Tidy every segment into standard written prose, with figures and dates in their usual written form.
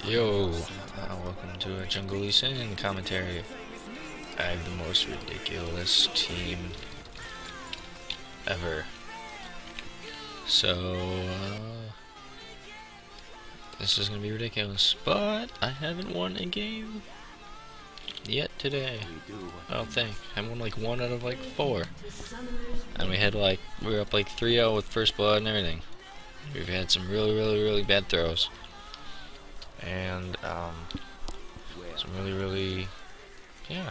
Yo, welcome to a Jungle Sin commentary. I have the most ridiculous team ever. So, this is gonna be ridiculous, but I haven't won a game yet today. I don't think. I won like 1 out of like 4. And we were up like 3-0 with first blood and everything. We've had some really bad throws. And, some really, yeah,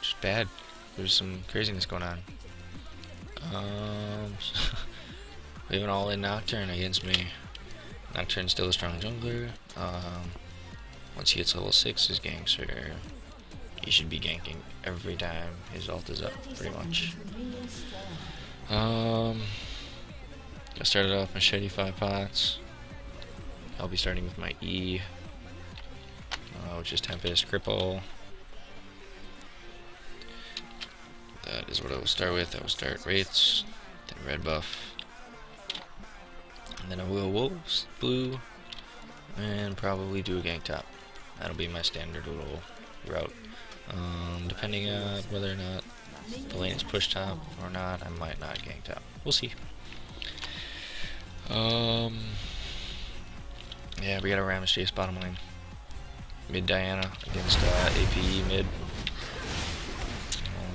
just bad. There's some craziness going on. We have an all-in Nocturne against me. Nocturne's still a strong jungler. Once he gets level 6, his ganks are, he should be ganking every time his ult is up, pretty much. I started off machete 5 pots. I'll be starting with my E, which is Tempest, Cripple. That is what I will start with. I will start Wraiths, then Red Buff, and then I will Wolves, Blue, and probably do a gank top. That'll be my standard little route. Depending on whether or not the lane is push top or not, I might not gank top. We'll see. Yeah, we got a Rammus Chase bottom lane. Mid Diana against AP mid.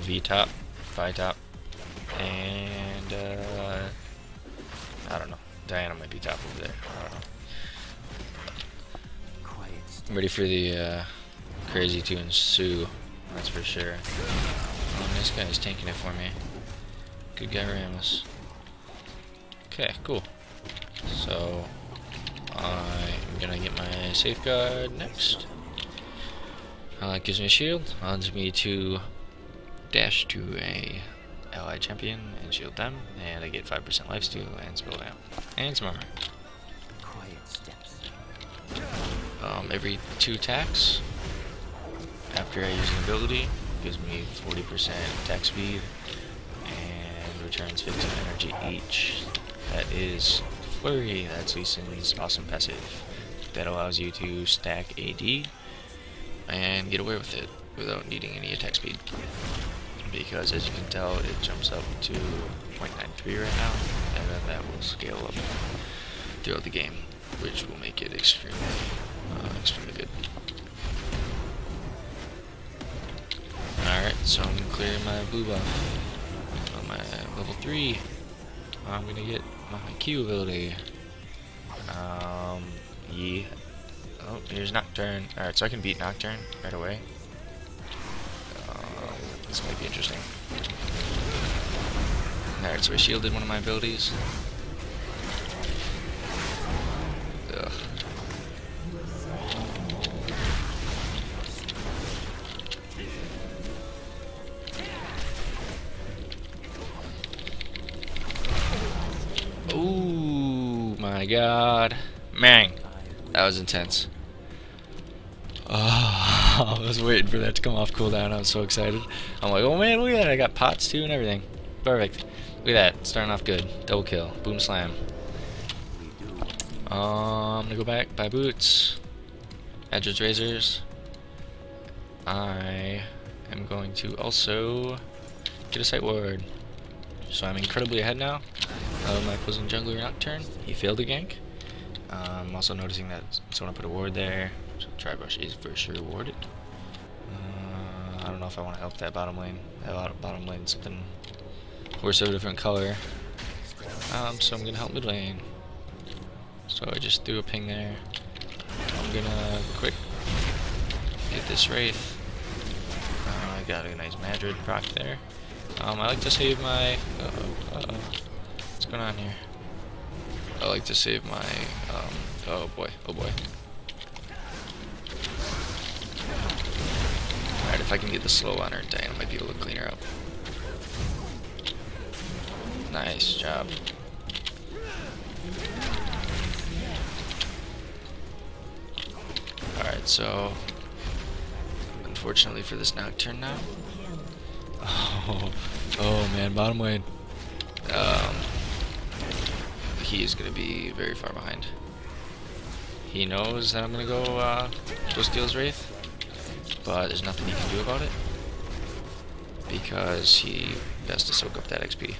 V top, Phi top, and I don't know. Diana might be top over there. I don't know. I'm ready for the crazy to ensue. That's for sure. This guy's tanking it for me. Good guy, Rammus. Okay, cool. So I'm gonna get my safeguard next. It gives me a shield, allows me to dash to a allied champion and shield them, and I get 5% lifesteal and spell down, and some armor. Every 2 attacks after I use an ability gives me 40% attack speed and returns 15 energy each. That is Flurry. That's Lee Sin's awesome passive. That allows you to stack AD and get away with it without needing any attack speed. Because as you can tell, it jumps up to 0.93 right now, and then that will scale up throughout the game, which will make it extremely good. Alright, so I'm gonna clear my blue buff. On my level 3, I'm gonna get my Q ability. Yeah. Oh, here's Nocturne. Alright, so I can beat Nocturne right away. This might be interesting. Alright, so I shielded one of my abilities. Ugh. Oh my god. Man, that was intense. Oh, I was waiting for that to come off cooldown. I was so excited. I'm like, oh man, look at that. I got pots too and everything. Perfect. Look at that. Starting off good. Double kill. Boom slam. I'm gonna go back, buy boots. Edge's razors. I am going to also get a sight ward. So I'm incredibly ahead now of my opposing jungler Nocturne. He failed a gank. I'm also noticing that someone put a ward there. So Tri-Brush is for sure warded. I don't know if I want to help that bottom lane. That bottom lane is something worse of a different color. So I'm gonna help mid lane. So I just threw a ping there. I'm gonna quick get this Wraith. I got a nice Madrid proc there. I like to save my. What's going on here? I like to save my. Oh boy. Alright, if I can get the slow on her, Diana might be able to clean her up. Nice job. Alright, so unfortunately for this Nocturne now. Oh man, bottom lane. He is gonna be very far behind. He knows that I'm gonna go steal his Wraith, but there's nothing he can do about it because he has to soak up that XP.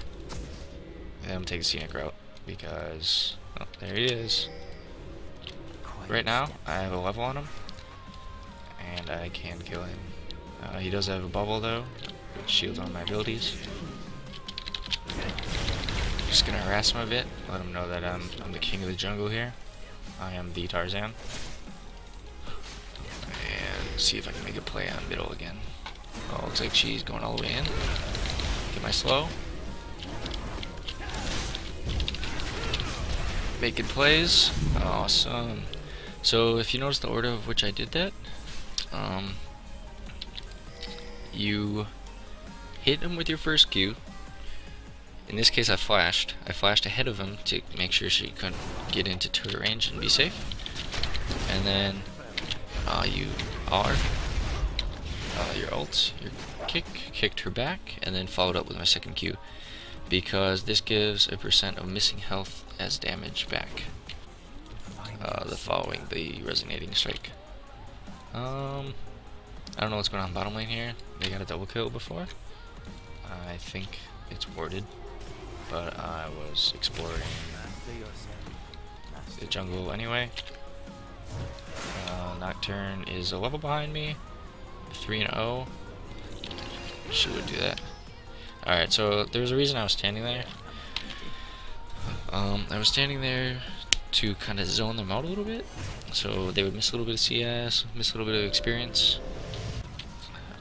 And I'm gonna take the scenic route because, oh, there he is. Right now, I have a level on him, and I can kill him. He does have a bubble though, which shields on my abilities. Just gonna harass him a bit, let him know that I'm the king of the jungle here. I am the Tarzan. And see if I can make a play on middle again. Oh, looks like she's going all the way in. Get my slow. Making plays. Awesome. So if you notice the order of which I did that, you hit him with your first Q. In this case I flashed ahead of him to make sure she couldn't get into turret range and be safe. And then you R, your ult, your kicked her back, and then followed up with my second Q. Because this gives a % of missing health as damage back. Following the resonating strike. I don't know what's going on bottom lane here. They got a double kill before. I think it's warded, but I was exploring the jungle anyway. Nocturne is a level behind me, 3-0. She would do that. Alright, so there was a reason I was standing there. I was standing there to kind of zone them out a little bit, so they would miss a little bit of CS, miss a little bit of experience.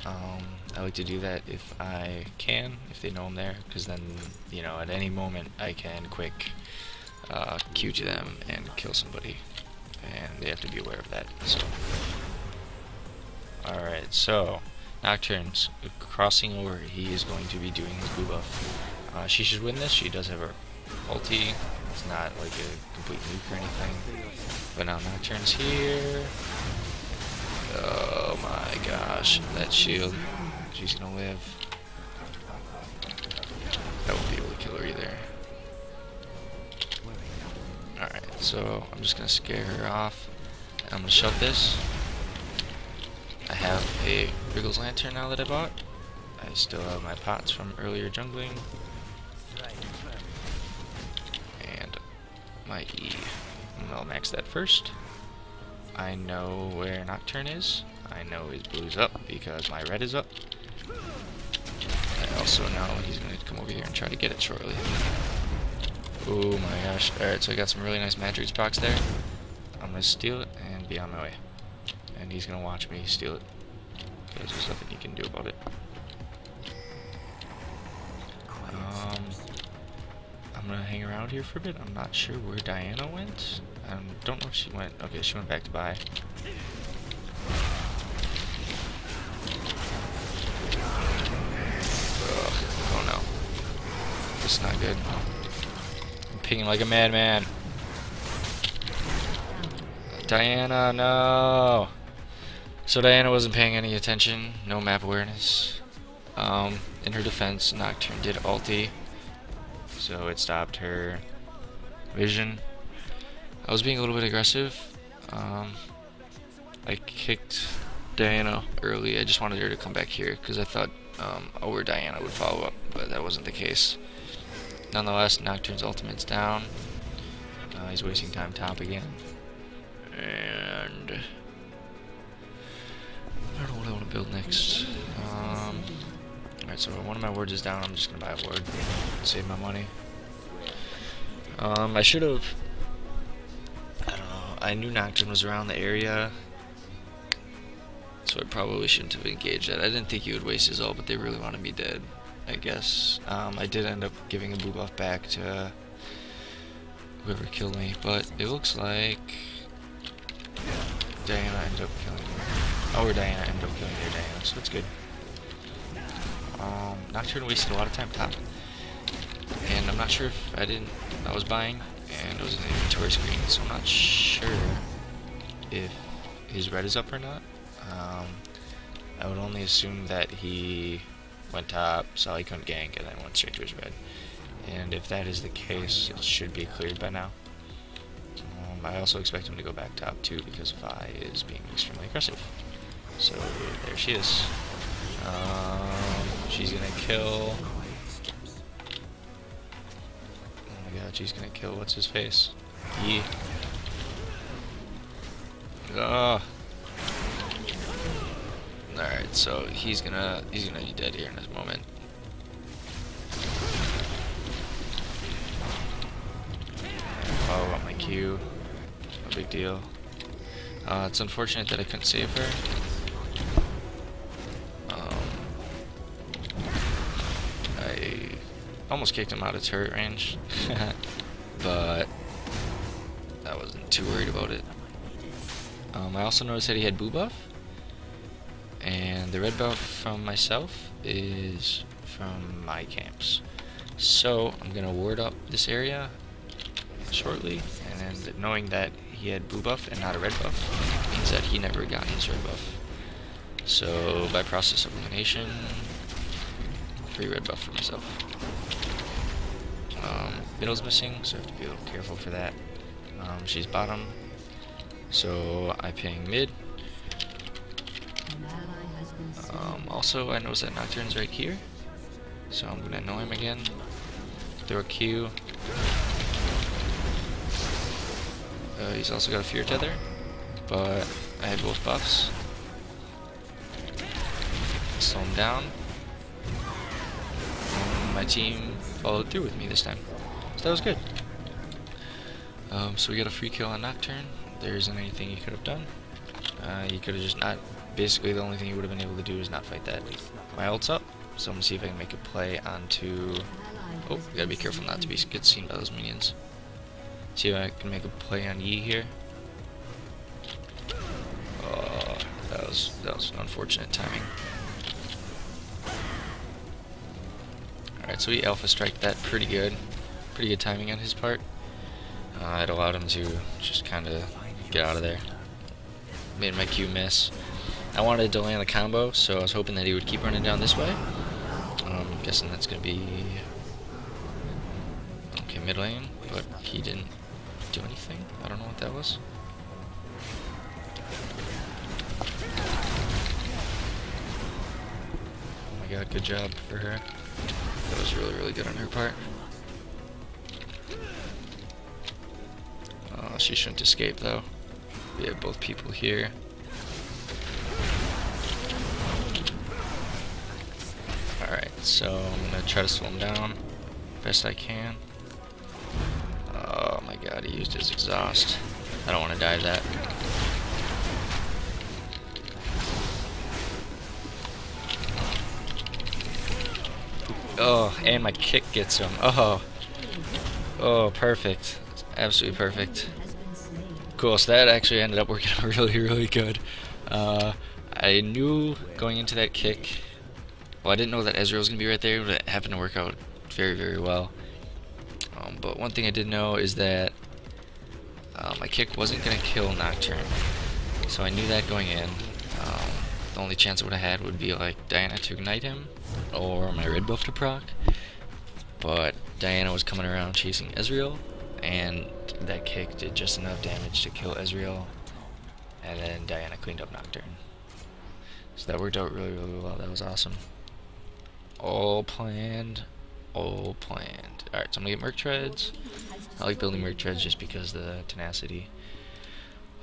I like to do that if I can, if they know I'm there, because then, you know, at any moment I can quick Q to them and kill somebody, and they have to be aware of that. So, alright, so Nocturne's crossing over. He is going to be doing his blue buff. She should win this. She does have her ulti. It's not like a complete nuke or anything. But now Nocturne's here. Oh my gosh, that shield. She's gonna live. I won't be able to kill her either. Alright, so I'm just gonna scare her off. I'm gonna shove this. I have a Wriggles Lantern now that I bought. I still have my pots from earlier jungling. And my E. I'll max that first. I know where Nocturne is. I know his blue's up because my red is up. I also know he's going to come over here and try to get it shortly. Oh my gosh. Alright, so I got some really nice masteries procs there. I'm going to steal it and be on my way. And he's going to watch me steal it, because there's nothing he can do about it. I'm going to hang around here for a bit. I'm not sure where Diana went. I don't know if she went. Okay, she went back to buy. Ugh, oh no. This is not good. I'm pinging like a madman. Diana, no! So Diana wasn't paying any attention. No map awareness. In her defense, Nocturne did ulti, so it stopped her vision. I was being a little bit aggressive. I kicked Diana early. I just wanted her to come back here because I thought our Diana would follow up, but that wasn't the case. Nonetheless, Nocturne's ultimate's down. He's wasting time top again. And I don't know what I want to build next. Alright, so one of my wards is down. I'm just gonna buy a ward, save my money. I should have. I don't know. I knew Nocturne was around the area, so I probably shouldn't have engaged that. I didn't think he would waste his ult, but they really wanted me dead, I guess. I did end up giving a blue buff back to whoever killed me, but it looks like Diana ended up killing her. Or Diana ended up killing their Diana, so it's good. Nocturne wasted a lot of time top. And I'm not sure if I was buying, and it was an inventory screen, so I'm not sure if his red is up or not. I would only assume that he went top, saw he couldn't gank, and then went straight to his red. And if that is the case, it should be cleared by now. I also expect him to go back top too because Vi is being extremely aggressive. So there she is. She's gonna kill. Oh my god, she's gonna kill what's his face? Yi. Ugh. Alright, so he's gonna be dead here in this moment. Follow up my Q. No big deal. It's unfortunate that I couldn't save her. I almost kicked him out of turret range, but I wasn't too worried about it. I also noticed that he had boo buff, and the red buff from myself is from my camps. So I'm gonna ward up this area shortly, and knowing that he had boo buff and not a red buff means that he never got his red buff. So by process of elimination, free red buff for myself. Middle's missing, so I have to be a little careful for that. She's bottom, so I ping mid. Also, I noticed that Nocturne's right here, so I'm gonna annoy him again. Throw a Q. He's also got a fear tether, but I have both buffs. Slow him down. And my team followed through with me this time, so that was good. So we got a free kill on Nocturne. There isn't anything he could have done. He could have just not. Basically, the only thing he would have been able to do is not fight that. My ult's up, so I'm gonna see if I can make a play onto. Oh, gotta be careful not to get seen by those minions. See if I can make a play on Yi here. Oh, that was unfortunate timing. Alright, so he alpha striked that pretty good. Pretty good timing on his part. It allowed him to just kind of get out of there. Made my Q miss. I wanted to land the combo, so I was hoping that he would keep running down this way. I'm guessing that's going to be... Okay, mid lane, but he didn't do anything. I don't know what that was. Oh my god, good job for her. That was really, really good on her part. She shouldn't escape though. We have both people here. Alright, so I'm gonna try to slow him down best I can. Oh my god, he used his exhaust. I don't want to die to that. Oh, and my kick gets him. Oh, perfect. Absolutely perfect. Cool, so that actually ended up working out really, really good. I knew going into that kick, well, I didn't know that Ezreal was going to be right there, but it happened to work out very, very well. But one thing I did know is that my kick wasn't going to kill Nocturne, so I knew that going in. The only chance I would have had would be like Diana to ignite him, or my red buff to proc, but Diana was coming around chasing Ezreal, and that kick did just enough damage to kill Ezreal, and then Diana cleaned up Nocturne. So that worked out really, really well. That was awesome. All planned. All planned. Alright, so I'm gonna get Merc Treads. I like building Merc Treads just because of the tenacity.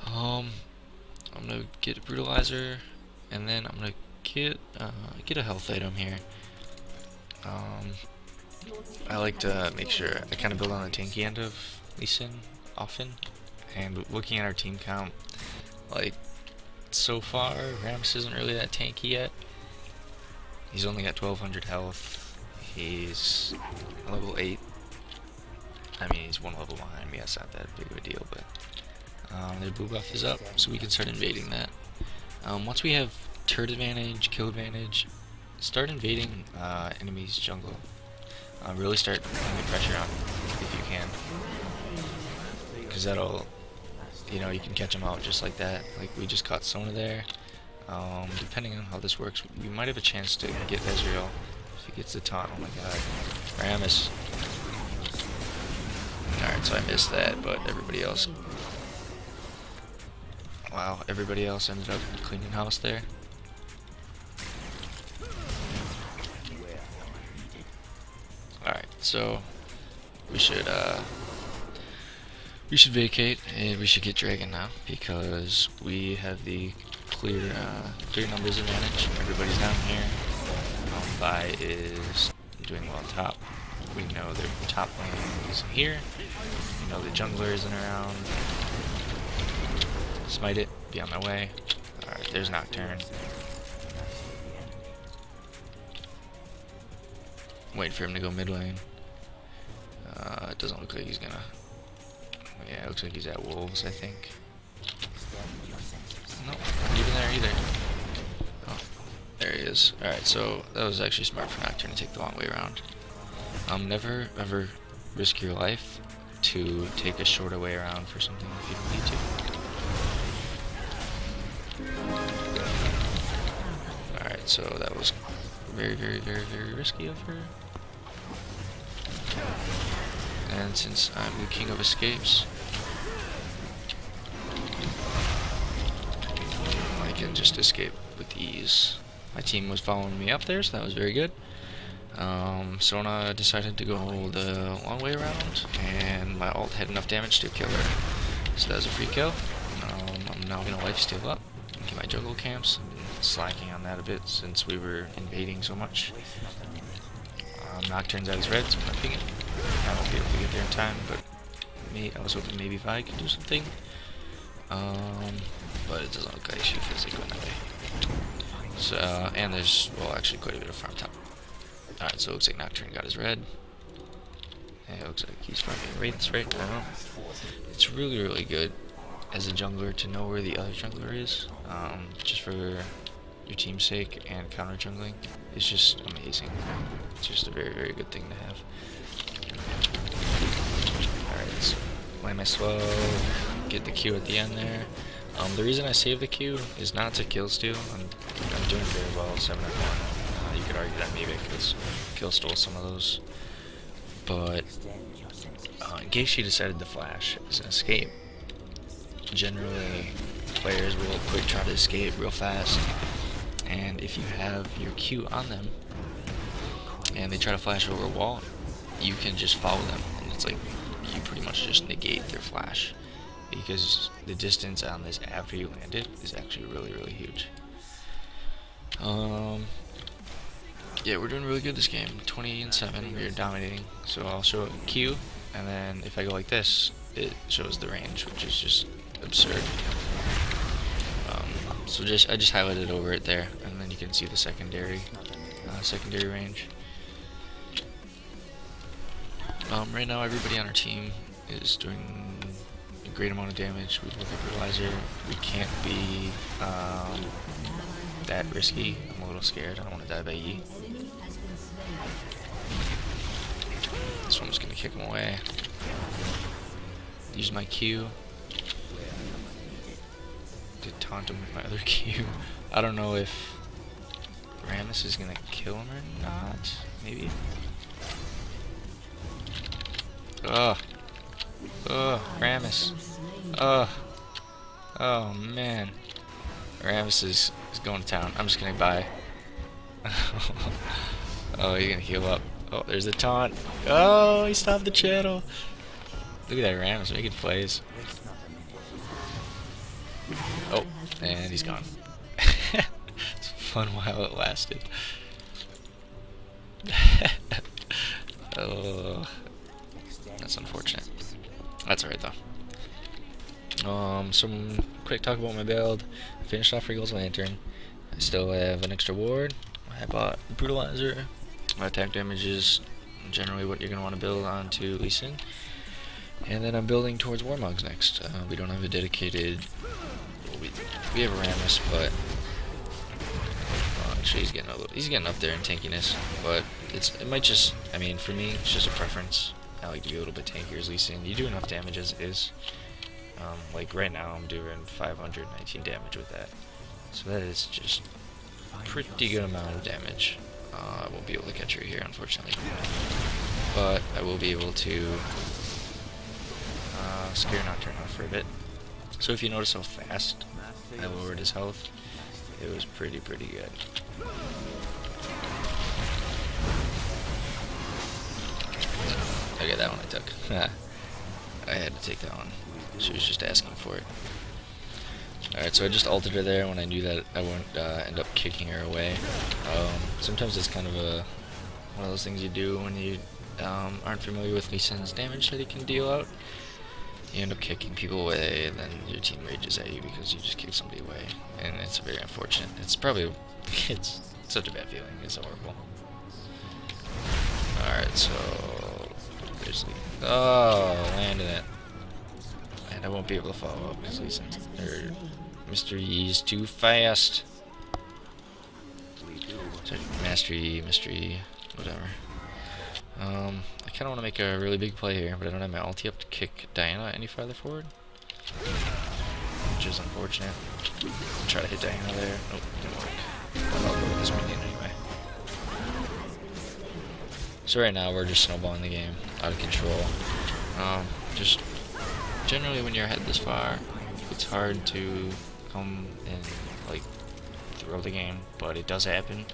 I'm gonna get a Brutalizer, and then I'm gonna get a health item here. I like to make sure I kind of build on the tanky end of Lee Sin often, and looking at our team count, like so far, Rammus isn't really that tanky yet. He's only got 1200 health. He's level 8. I mean, he's one level behind me. That's not that big of a deal, but their blue buff is up, so we can start invading that. Once we have turret advantage, kill advantage, start invading enemies' jungle. Really start putting the pressure on if you can, because that'll, you know, you can catch them out just like that. Like we just caught Sona there. Depending on how this works, we might have a chance to get Ezreal if he gets the taunt. Oh my god, Rammus. Alright, so I missed that, but everybody else Wow, everybody else ended up cleaning house there. Alright, so we should vacate and we should get Dragon now because we have the clear numbers advantage. Everybody's down here. Vi is doing well on top. We know their top lane is here. We know the jungler isn't around. Smite it, be on my way. Alright, there's Nocturne. Wait for him to go mid lane. It doesn't look like he's gonna. Yeah, it looks like he's at Wolves, I think. Nope, not even there either. Oh, there he is. Alright, so that was actually smart for Nocturne to take the long way around. Never ever risk your life to take a shorter way around for something if you don't need to. Alright, so that was very, very, very, very risky of her. And since I'm the king of escapes, I can just escape with ease. My team was following me up there, so that was very good. Sona decided to go the long way around, and my ult had enough damage to kill her. So that was a free kill. I'm now going to lifesteal up and get my jungle camps. I've been slacking on that a bit since we were invading so much. Nocturne's at his red, so I'm going to ping it. I won't be able to get there in time, but I was hoping maybe Vi could do something. But it doesn't look like she feels like going that way. So, and there's, well, actually quite a bit of farm top. Alright, so it looks like Nocturne got his red. And it looks like he's farming wraiths right now. It's really, really good as a jungler to know where the other jungler is. Just for your team's sake, and counter jungling is just amazing. It's just a very, very good thing to have. Alright, so play my slow, get the Q at the end there. The reason I save the Q is not to kill steal. I'm doing very well at 7-1. You could argue that maybe because kill stole some of those. But in case she decided to flash as an escape, generally players will quick try to escape real fast. And if you have your Q on them and they try to flash over a wall, you can just follow them, and it's like you pretty much just negate their flash because the distance on this after you land it is actually really, really huge. Yeah, we're doing really good this game. 20-7, we're dominating. So I'll show a Q, and then if I go like this, it shows the range, which is just absurd. So I just highlighted over it there, and then you can see the secondary range. Right now, everybody on our team is doing a great amount of damage. We look at fertilizer. We can't be that risky. I'm a little scared. I don't want to die by E. So I'm just gonna kick him away. Use my Q. Taunt him with my other Q. I don't know if Rammus is gonna kill him or not. Maybe. Ugh. Ugh, Rammus. Ugh. Oh man. Rammus is going to town. I'm just gonna buy. Oh, you're gonna heal up. Oh, there's a taunt. Oh, he stopped the channel. Look at that Rammus making plays. Oh, and he's gone. It's fun while it lasted. Oh, that's unfortunate. That's alright though. Some quick talk about my build. I finished off Regal's Lantern. I still have an extra ward. I bought Brutalizer. My attack damage is generally what you're going to want to build onto Lee Sin. And then I'm building towards Warmogs next. We don't have a dedicated... We have a Rammus, but actually he's getting up there in tankiness. But it might just, I mean, for me, it's just a preference. I like to be a little bit tankier as Lee Sin. You do enough damage as is. Like right now, I'm doing 519 damage with that, so that is just a pretty good amount of damage. I won't be able to catch her here, unfortunately, but I will be able to scare Nocturne off for a bit. So if you notice how fast I lowered his health, it was pretty good. Okay, that one I took. I had to take that one. She was just asking for it. Alright, so I just altered her there when I knew that I wouldn't end up kicking her away. Sometimes it's kind of one of those things you do when you aren't familiar with Lee Sin's damage that he can deal out. You end up kicking people away, and then your team rages at you because you just kicked somebody away. And it's very unfortunate. It's such a bad feeling. It's horrible. Alright, so... Basically... Oh, landed it. And I won't be able to follow up because Lee Sin... Mr. Yi's too fast. Sorry, mastery, mystery, whatever. I kind of want to make a really big play here, but I don't have my ulti up to kick Diana any farther forward, which is unfortunate. I'll try to hit Diana there. Nope, didn't work. But I'll go with this minion anyway. So right now we're just snowballing the game, out of control. Just generally when you're ahead this far, it's hard to come and like throw the game, but it does happen.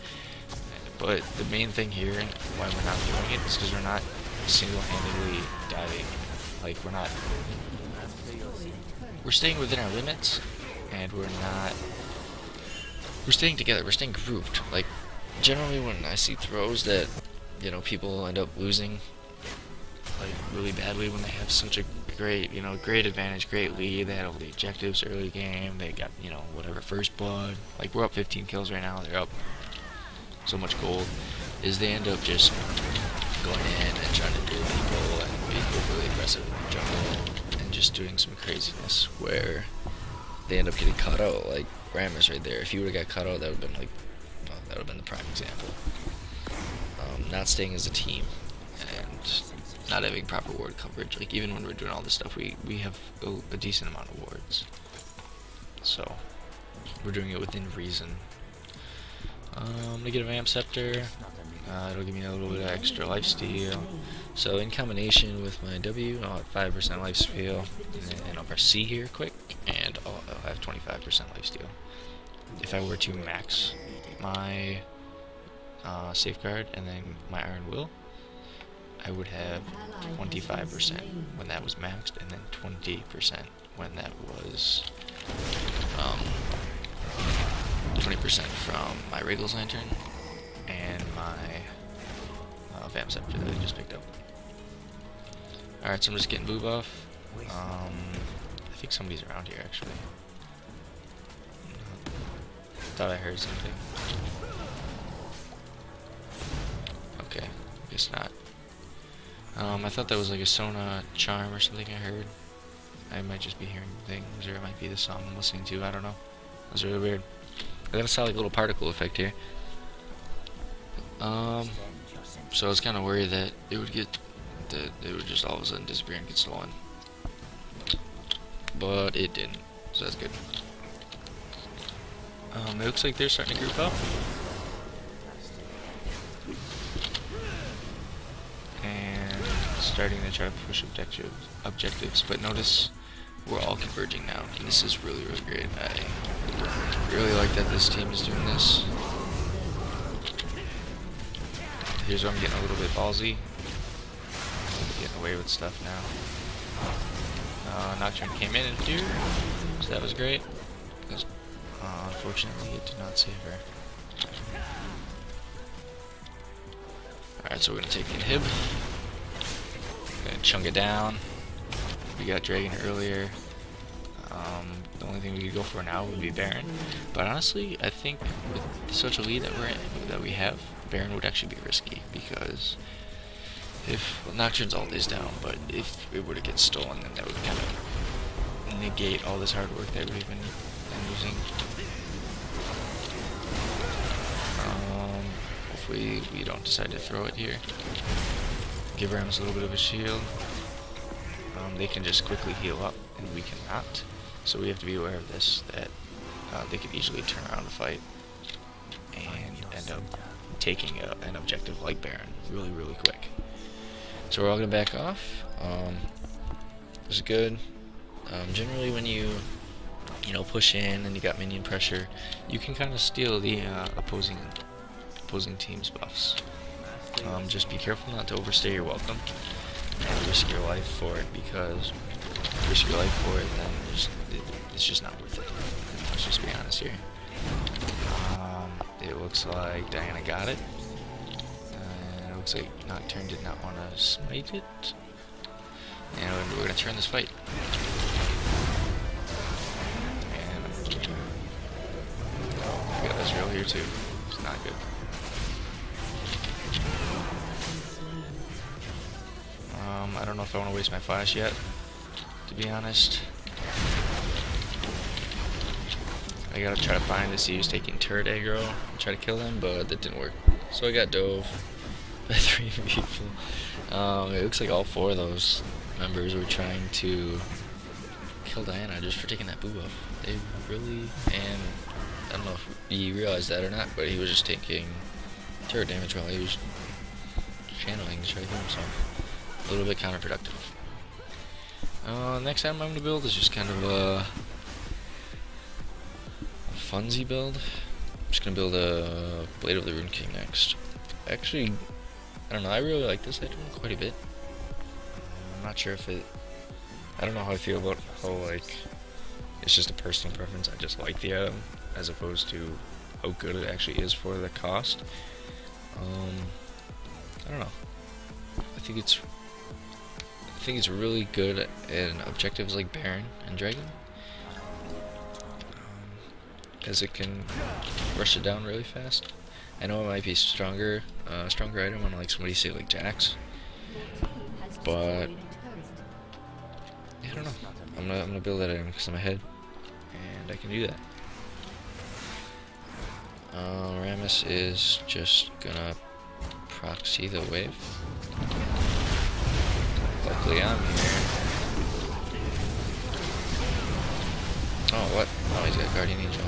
But the main thing here, why we're not doing it, is because we're not single-handedly diving. Like, we're staying within our limits, and we're staying together, we're staying grouped. Like, generally when I see throws that, you know, people end up losing, like, really badly when they have such a great, you know, great advantage, great lead, they had all the objectives early game, they got, you know, whatever, first blood. Like, we're up 15 kills right now, they're up so much gold, is they end up just going in and trying to duel people and being overly aggressive in the jungle and just doing some craziness where they end up getting caught out. Like Rammus right there, if he would have got caught out, that would have been like, well, that would have been the prime example. Not staying as a team and not having proper ward coverage. Like even when we're doing all this stuff, we have a decent amount of wards, so we're doing it within reason. Negative Amp Scepter, it'll give me a little bit of extra lifesteal. So in combination with my W, I'll have 5% lifesteal, and I'll press C here quick, and I'll have 25% lifesteal. If I were to max my Safeguard and then my Iron Will, I would have 25% when that was maxed, and then 20% when that was 20% from my Regal's Lantern and my Vamp Scepter that I just picked up. Alright, so I'm just getting blue buff. I think somebody's around here actually. Thought I heard something. Okay, guess not. I thought that was like a Sona charm or something I heard. I might just be hearing things, or it might be the song I'm listening to, I don't know. That was really weird. I got a solid little particle effect here. So I was kind of worried that it would just all of a sudden disappear and get stolen. But it didn't, so that's good. It looks like they're starting to group up. And starting to try to push objectives, but notice we're all converging now, and this is really great. I really like that this team is doing this. Here's where I'm getting a little bit ballsy. Getting away with stuff now. Nocturne came in here, so that was great. Unfortunately, it did not save her. Alright, so we're going to take the inhib. Going to chunk it down. We got Dragon earlier. The only thing we could go for now would be Baron. But honestly, I think with such a lead that we have, Baron would actually be risky, because if Nocturne's ult is down, but if it were to get stolen, then that would kind of negate all this hard work that we've been using. Hopefully we don't decide to throw it here. Give Rammus a little bit of a shield. They can just quickly heal up, and we cannot. So we have to be aware of this, that they could easily turn around the fight and end up taking an objective like Baron really quick. So we're all going to back off. This is good. Generally, when you push in and you got minion pressure, you can kind of steal the opposing team's buffs. Just be careful not to overstay your welcome and risk your life for it, because if you risk your life for it, then it's just not worth it. Let's just be honest here. It looks like Diana got it. It looks like Nocturne did not want to smite it. And we're going to turn this fight. And we got Ezreal here too. It's not good. I don't know if I want to waste my flash yet, to be honest. I gotta try to find this. He was taking turret aggro and try to kill him, but that didn't work. So I got dove by 3 people. It looks like all 4 of those members were trying to kill Diana just for taking that boo buff. They really, and I don't know if he realized that or not, but he was just taking turret damage while he was channeling to try to kill himself. A little bit counterproductive. Next item I'm going to build is just kind of a funsy build. I'm just going to build a Blade of the Rune King next. Actually, I don't know, I really like this item quite a bit. I'm not sure if it... I don't know how I feel about how, like, it's just a personal preference. I just like the item, as opposed to how good it actually is for the cost. I don't know. I think it's really good in objectives like Baron and Dragon, as it can rush it down really fast. I know it might be stronger item on like somebody say like Jax, but yeah, I don't know. I'm gonna build that item because I'm ahead, and I can do that. Rammus is just gonna proxy the wave. Luckily I'm here. Oh, what? Oh, he's got Guardian Angel.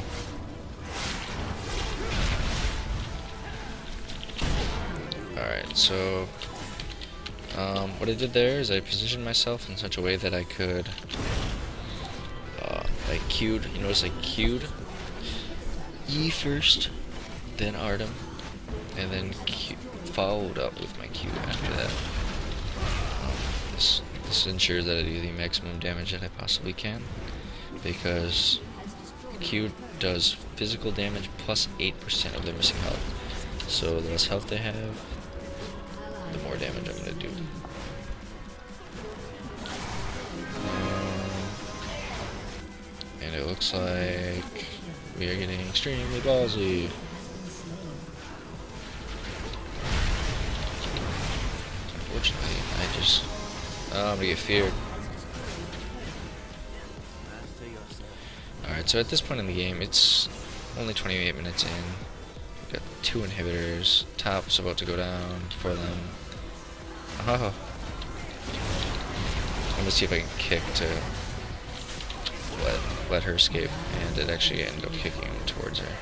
Alright, so what I did there is I positioned myself in such a way that I could like queued, you notice I queued E first, then Artem, and then followed up with my Q after that. This ensures that I do the maximum damage that I possibly can, because Q does physical damage plus 8% of their missing health. So the less health they have, the more damage I'm going to do. And it looks like we are getting extremely ballsy. Unfortunately, I'm gonna get feared. Alright, so at this point in the game, it's only 28 minutes in. We've got 2 inhibitors. Top's about to go down for them. Oh. I'm gonna see if I can kick to let her escape, and it actually ended up kicking towards her.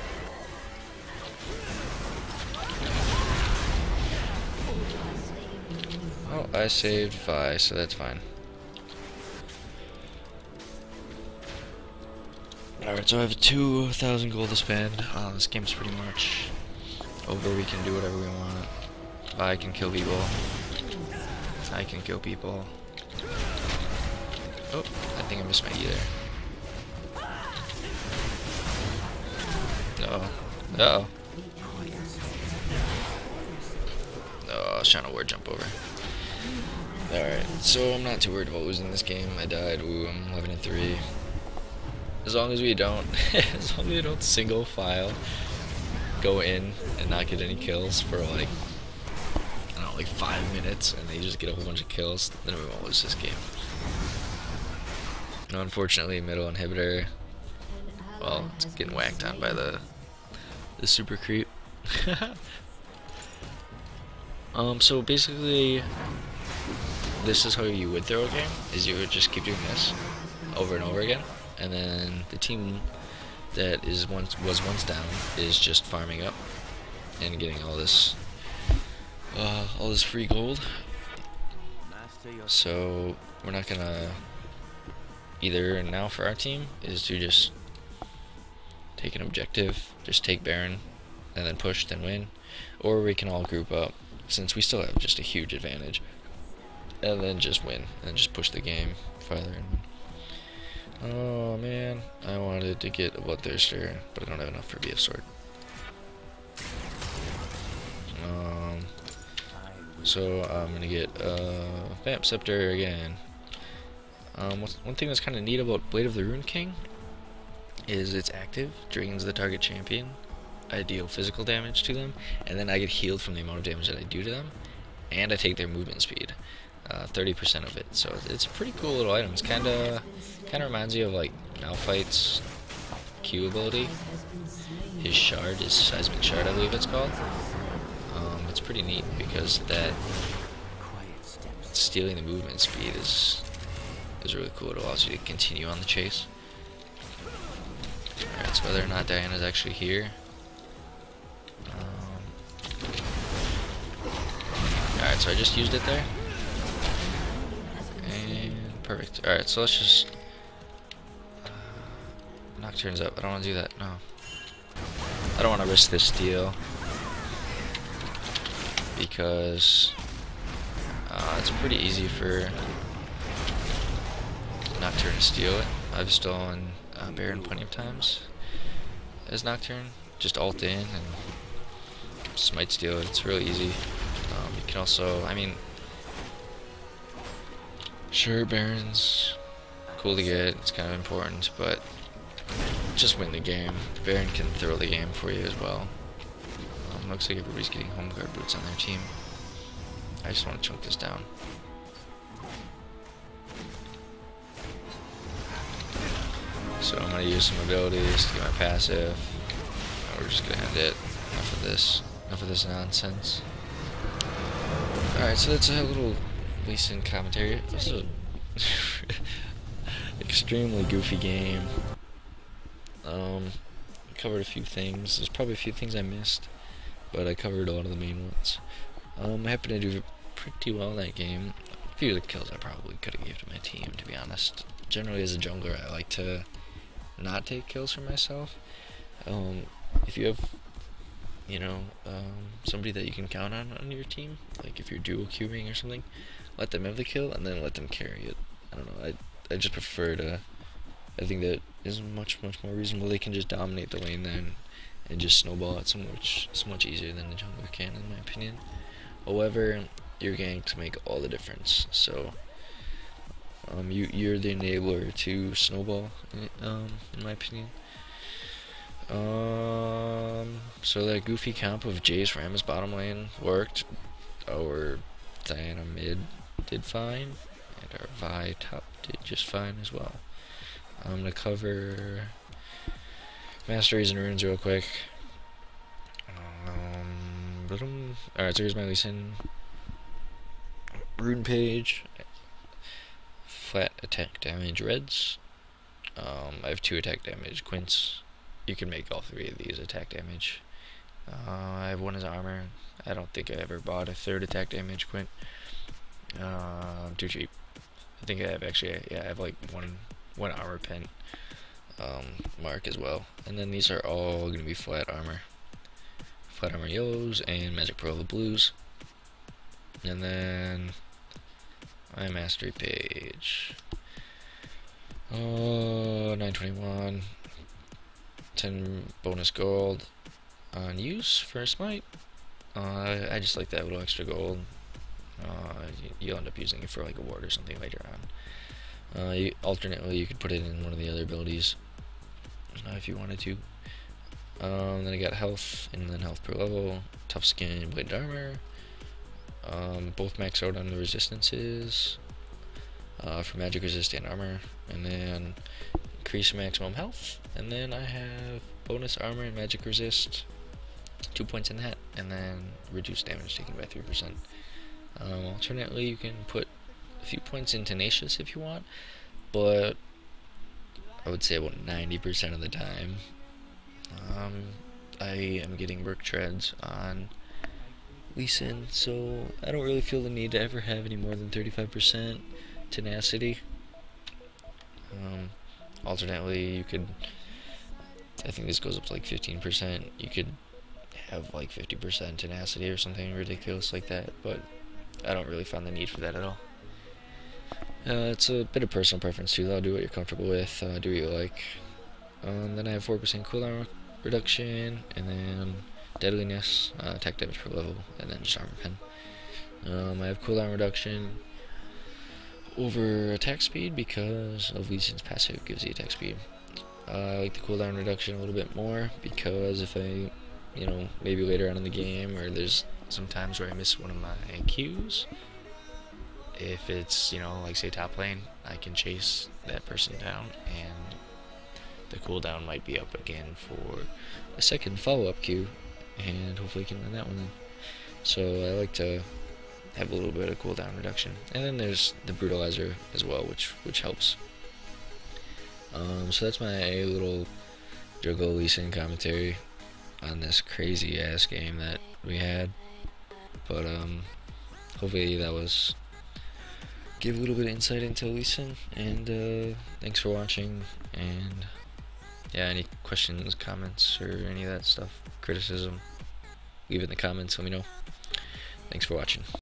Oh, I saved Vi, so that's fine. Alright, so I have 2,000 gold to spend. This game's pretty much over. We can do whatever we want. Vi can kill people. I can kill people. Oh, I think I missed my E there. Uh-oh. Uh-oh. Oh, I was trying to ward jump over. Alright, so I'm not too worried about losing this game. I died. Ooh, I'm 11-3. As long as we don't, as long as we don't single file go in and not get any kills for like, I don't know, like 5 minutes, and they just get a whole bunch of kills, then we won't lose this game. Now, unfortunately, middle inhibitor, well, it's getting whacked on by the super creep. So basically, this is how you would throw a game, is you would just keep doing this over and over again, and then the team that was once down is just farming up and getting all this free gold. So we're not gonna, either now for our team is to just take an objective, just take Baron, and then push, then win, or we can all group up, since we still have just a huge advantage, and then just win, and just push the game farther and win. Oh man, I wanted to get a Bloodthirster, but I don't have enough for BF Sword. So I'm gonna get Vamp Scepter again. One thing that's kind of neat about Blade of the Rune King is it's active, drains the target champion. I deal physical damage to them, and then I get healed from the amount of damage that I do to them, and I take their movement speed, 30% of it. So it's a pretty cool little item. It's kind of reminds you of like Malphite's Q ability. His shard, his seismic shard, I believe it's called. It's pretty neat because that stealing the movement speed is really cool. It allows you to continue on the chase. Alright, so whether or not Diana's actually here. Alright, so I just used it there. And perfect. Alright, so let's just Nocturne's up. I don't want to do that. No. I don't want to risk this steal. Because it's pretty easy for Nocturne to steal it. I've stolen Baron plenty of times as Nocturne. Just ult in and smite steal it. It's really easy. You can also, I mean, sure, Baron's cool to get. It's kind of important, but just win the game. Baron can throw the game for you as well. Looks like everybody's getting home guard boots on their team. I just want to chunk this down. So I'm going to use some abilities to get my passive. We're just going to end it. Enough of this nonsense. Alright, so that's a little Lee Sin commentary. This is an extremely goofy game. Covered a few things. There's probably a few things I missed, but I covered a lot of the main ones. I happened to do pretty well in that game. A few of the kills I probably could have given to my team, to be honest. Generally, as a jungler, I like to not take kills for myself. If you have, you know, somebody that you can count on your team, like if you're dual queuing or something, let them have the kill and then let them carry it. I don't know. I just prefer to. I think that is much more reasonable. They can just dominate the lane then and just snowball it so much easier than the jungler can, in my opinion. However, your ganks make all the difference. So you're the enabler to snowball, in my opinion. So that goofy comp of Jace Ram's bottom lane worked. Our Diana mid did fine, and our Vi top did just fine as well. I'm gonna cover masteries and runes real quick. Alright, so here's my Lee Sin rune page. Flat attack damage reds. I have 2 attack damage quints. You can make all 3 of these attack damage. I have 1 as armor. I don't think I ever bought a 3rd attack damage quint. Too cheap. I think I have actually, yeah, I have like one armor pen mark as well. And then these are all gonna be flat armor. Flat armor yellows and magic pearl blues. And then my mastery page. 921. 10 bonus gold on use for a smite. I just like that little extra gold. You'll end up using it for like a ward or something later on. Alternately, you could put it in one of the other abilities if you wanted to. Then I got health, and then health per level, tough skin, bladed armor. Both max out on the resistances for magic resist and armor, and then increase maximum health. And then I have bonus armor and magic resist, 2 points in that, and then reduce damage taken by 3%. Alternately, you can put a few points in tenacious if you want, but I would say about 90% of the time I am getting work treads on Lee Sin, so I don't really feel the need to ever have any more than 35% tenacity. Alternately, you could, I think this goes up to like 15%. You could have like 50% tenacity or something ridiculous like that, but I don't really find the need for that at all. It's a bit of personal preference too, though. Do what you're comfortable with, do what you like. Then I have 4% cooldown reduction, and then deadliness, attack damage per level, and then just armor pen. I have cooldown reduction over attack speed because of Lee Sin's passive gives the attack speed. I like the cooldown reduction a little bit more because if I, maybe later on in the game, or there's some times where I miss one of my Qs, if it's, like say top lane, I can chase that person down and the cooldown might be up again for a second follow-up Q, and hopefully can land that one then. So I like to have a little bit of cooldown reduction. And then there's the brutalizer as well, which helps. So that's my little Juggle Lee Sin commentary on this crazy ass game that we had. But hopefully that was give a little bit of insight into Lee Sin, and thanks for watching. And yeah, any questions, comments, or any of that stuff, criticism, leave it in the comments, let me know. Thanks for watching.